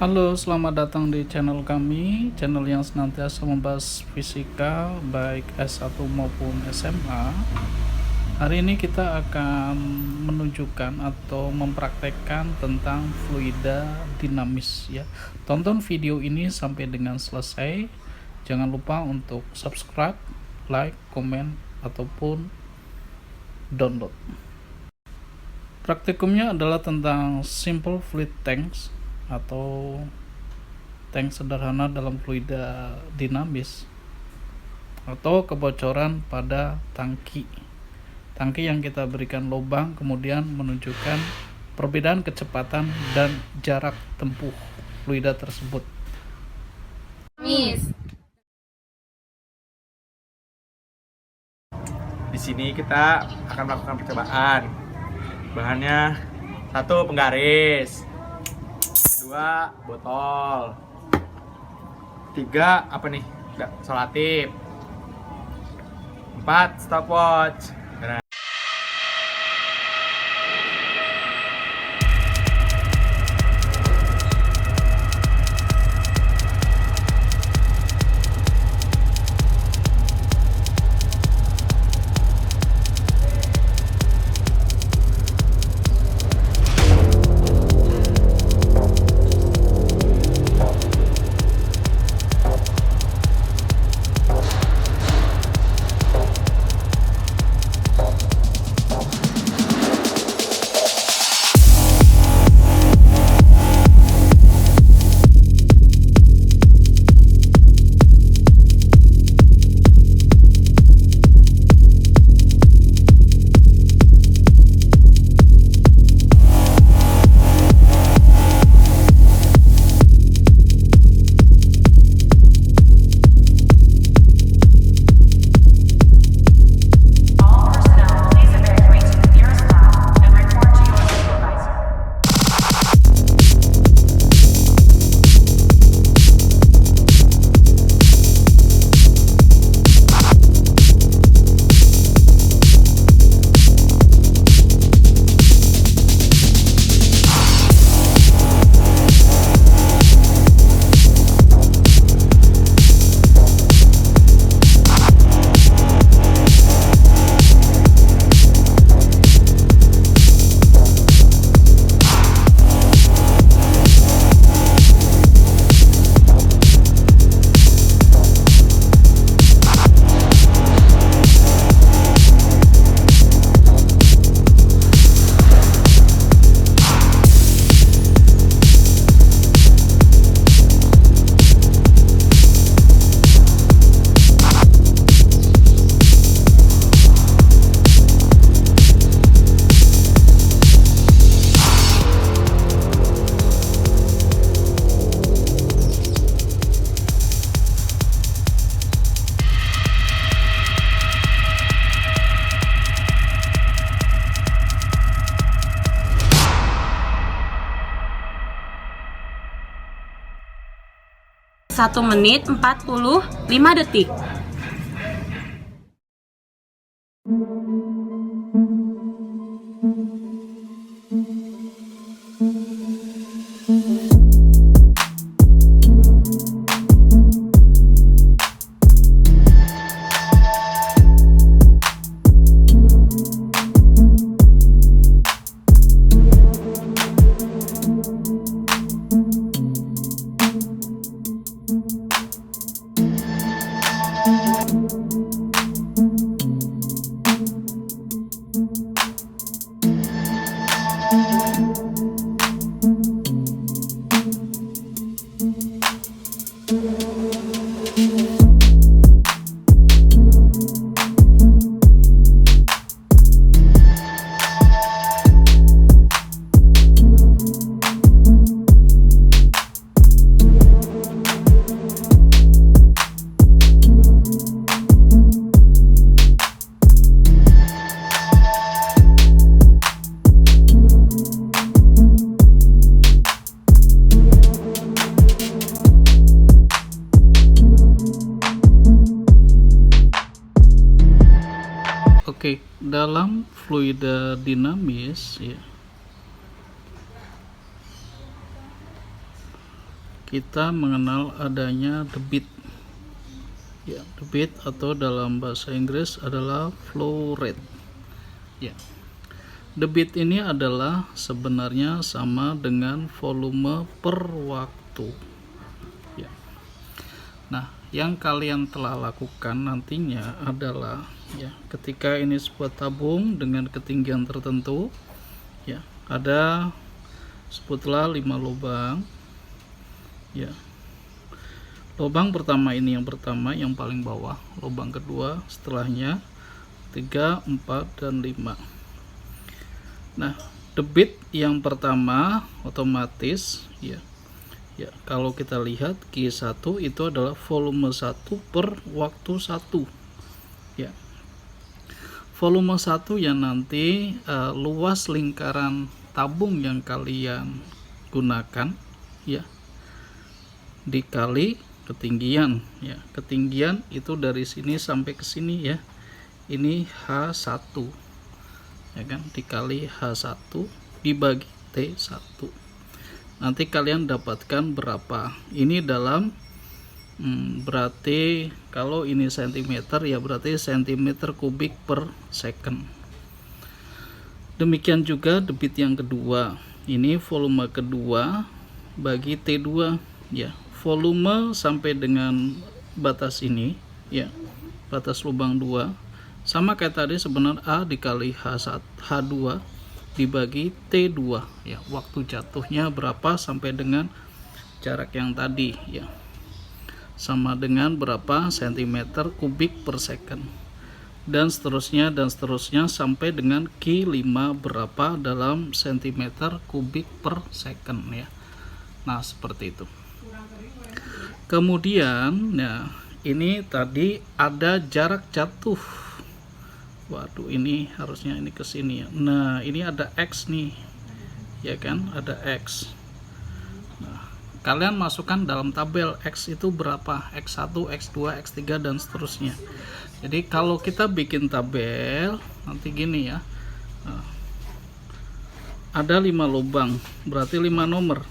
Halo, selamat datang di channel kami, channel yang senantiasa membahas fisika baik S1 maupun SMA. Hari ini kita akan menunjukkan atau mempraktekkan tentang fluida dinamis ya. Tonton video ini sampai dengan selesai. Jangan lupa untuk subscribe, like, komen ataupun download. Praktikumnya adalah tentang simple fluid tanks atau tank sederhana dalam fluida dinamis atau kebocoran pada tangki yang kita berikan lubang kemudian menunjukkan perbedaan kecepatan dan jarak tempuh fluida tersebut. Di sini kita akan melakukan percobaan. Bahannya 1 penggaris, 2 botol, 3 solatif, 4 stopwatch. Satu menit 45 detik. Oke, dalam fluida dinamis ya, kita mengenal adanya debit. Ya, debit atau dalam bahasa Inggris adalah flow rate. Ya. Debit ini adalah sebenarnya sama dengan volume per waktu. Ya. Nah, yang kalian telah lakukan nantinya adalah ya, ketika ini sebuah tabung dengan ketinggian tertentu, ya, ada sebutlah 5 lubang. Ya. Lubang pertama ini yang pertama, yang paling bawah, lubang kedua, setelahnya 3, 4 dan 5. Nah, debit yang pertama otomatis ya kalau kita lihat Q1 itu adalah volume 1 per waktu 1. Ya. Volume 1 yang nanti luas lingkaran tabung yang kalian gunakan ya dikali ketinggian ya. Ketinggian itu dari sini sampai ke sini ya. Ini H1. Ya kan, dikali H1 dibagi T1. Nanti kalian dapatkan berapa. Ini dalam berarti kalau ini cm ya berarti cm kubik per second. Demikian juga debit yang kedua. Ini volume kedua bagi T2 ya. Volume sampai dengan batas ini ya. Batas lubang 2 sama kayak tadi sebenarnya A dikali H2 dibagi T2 ya, waktu jatuhnya berapa sampai dengan jarak yang tadi ya, sama dengan berapa cm kubik per second, dan seterusnya sampai dengan Q5 berapa dalam cm kubik per second ya. Nah, seperti itu. Kemudian ya, ini tadi ada jarak jatuh. Waduh, ini harusnya ini ke sini ya. Nah, ini ada X nih. Ya kan? Ada X. Nah, kalian masukkan dalam tabel X itu berapa? X1, X2, X3 dan seterusnya. Jadi kalau kita bikin tabel nanti gini ya. Nah, ada 5 lubang, berarti 5 nomor.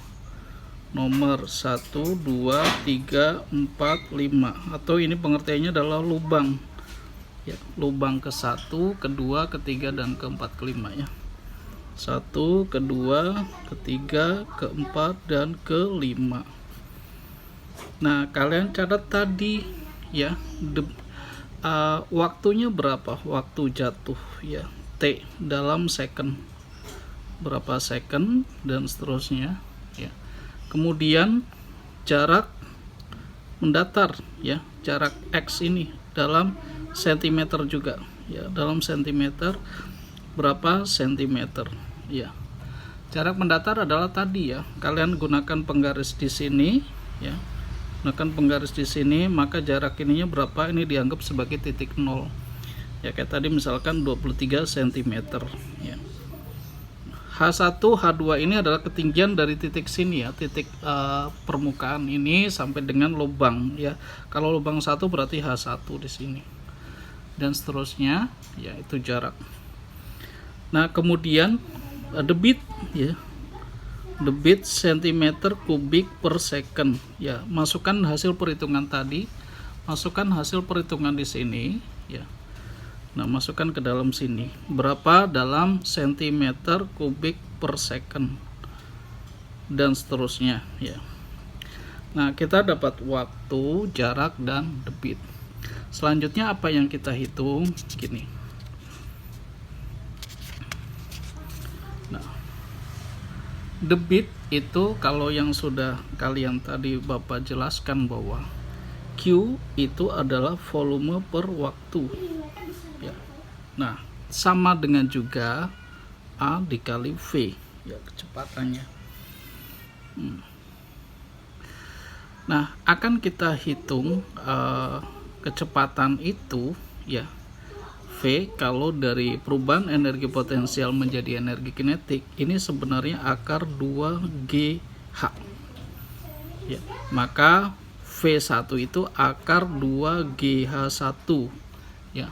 Nomor 1, 2, 3, 4, 5. Atau ini pengertiannya adalah lubang. Ya, lubang ke-1, kedua, ketiga dan keempat, kelima ya. 1, kedua, ketiga, keempat dan kelima. Nah, kalian catat tadi ya, waktunya berapa? Waktu jatuh ya, T dalam second. Berapa second dan seterusnya ya. Kemudian jarak mendatar ya, jarak X ini dalam sentimeter juga ya, dalam sentimeter berapa sentimeter ya. Jarak mendatar adalah tadi ya, kalian gunakan penggaris di sini ya, gunakan penggaris di sini, maka jarak ininya berapa, ini dianggap sebagai titik 0 ya, kayak tadi misalkan 23 cm ya. H1 H2 ini adalah ketinggian dari titik sini ya, titik permukaan ini sampai dengan lubang ya. Kalau lubang 1 berarti H1 di sini dan seterusnya ya, itu jarak. Nah, kemudian debit ya, debit cm kubik per second ya. Masukkan hasil perhitungan tadi, masukkan hasil perhitungan di sini ya. Nah, masukkan ke dalam sini berapa dalam cm kubik per second dan seterusnya ya. Nah, kita dapat waktu, jarak dan debit. Selanjutnya apa yang kita hitung? Gini. Nah, debit itu kalau yang sudah kalian tadi Bapak jelaskan bahwa Q itu adalah volume per waktu. Ya. Nah, sama dengan juga A dikali V ya, kecepatannya. Nah, akan kita hitung kecepatan itu ya, V kalau dari perubahan energi potensial menjadi energi kinetik ini sebenarnya akar 2GH ya, maka V1 itu akar 2GH1 ya,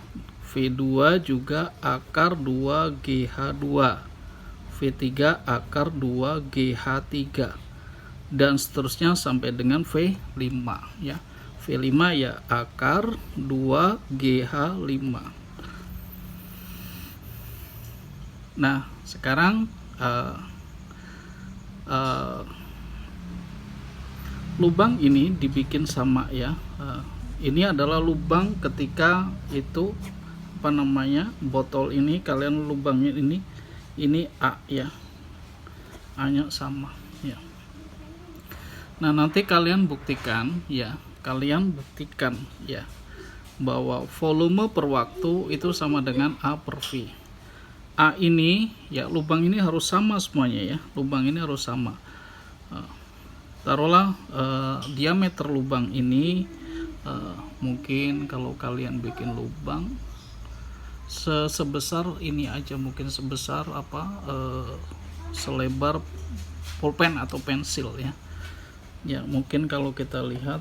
V2 juga akar 2GH2, V3 akar 2GH3. dan seterusnya sampai dengan V5 ya. V5 ya akar 2GH5. Nah, sekarang lubang ini dibikin sama ya. Ini adalah lubang ketika itu apa namanya, botol ini kalian lubangnya ini A ya, A nya sama ya. Nah, nanti kalian buktikan ya, bahwa volume per waktu itu sama dengan A per V. A ini ya, lubang ini harus sama semuanya ya, lubang ini harus sama. Taruhlah diameter lubang ini mungkin kalau kalian bikin lubang sebesar ini aja, mungkin sebesar selebar pulpen atau pensil ya. Ya, mungkin kalau kita lihat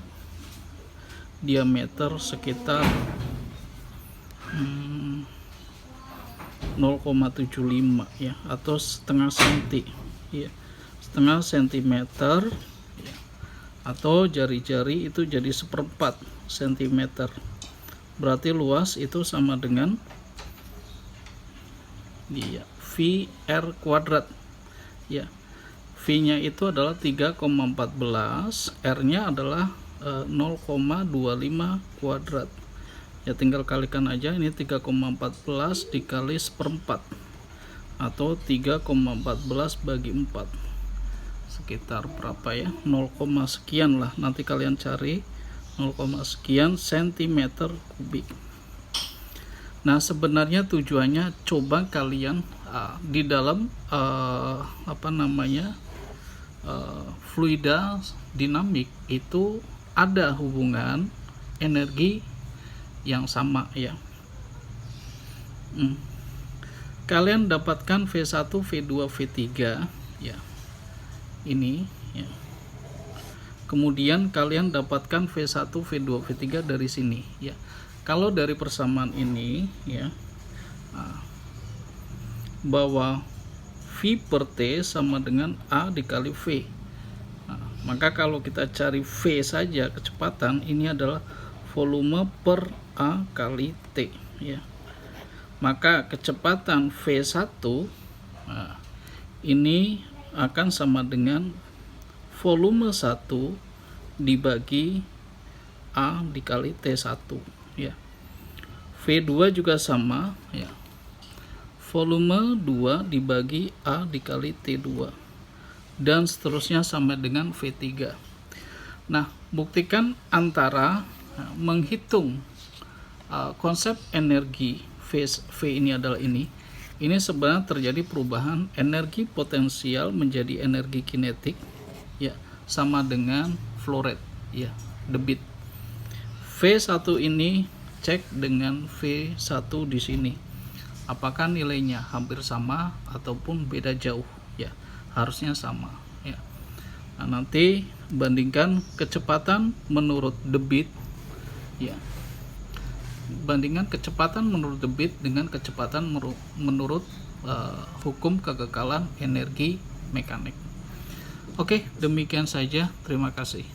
diameter sekitar 0,75 ya, atau setengah senti ya, setengah sentimeter ya. Atau jari-jari itu jadi 1/4 sentimeter, berarti luas itu sama dengan ya, VR kuadrat ya. V nya itu adalah 3,14, R nya adalah 0,25 kuadrat ya, tinggal kalikan aja, ini 3,14 dikali 1/4 atau 3,14 bagi 4 sekitar berapa ya, 0, sekian lah, nanti kalian cari 0, sekian sentimeter kubik. Nah, sebenarnya tujuannya coba kalian di dalam fluida dinamik itu ada hubungan energi yang sama ya. Kalian dapatkan V1, V2, V3 ya, ini ya. Kemudian kalian dapatkan V1, V2, V3 dari sini ya. Kalau dari persamaan ini ya, bahwa V per T sama dengan A dikali V. Maka kalau kita cari V saja kecepatan, ini adalah volume per A kali T ya. Maka kecepatan V1 ini akan sama dengan volume 1 dibagi A dikali T1 ya. V2 juga sama ya, volume 2 dibagi A dikali T2, dan seterusnya sampai dengan V3. Nah, buktikan antara menghitung konsep energi V ini adalah ini sebenarnya terjadi perubahan energi potensial menjadi energi kinetik ya, sama dengan flow rate ya, debit. V1 ini cek dengan V1 di sini, apakah nilainya hampir sama ataupun beda jauh ya, harusnya sama ya. Nah, nanti bandingkan kecepatan menurut debit ya, bandingkan kecepatan menurut debit dengan kecepatan menurut hukum kekekalan energi mekanik. Oke, demikian saja, terima kasih.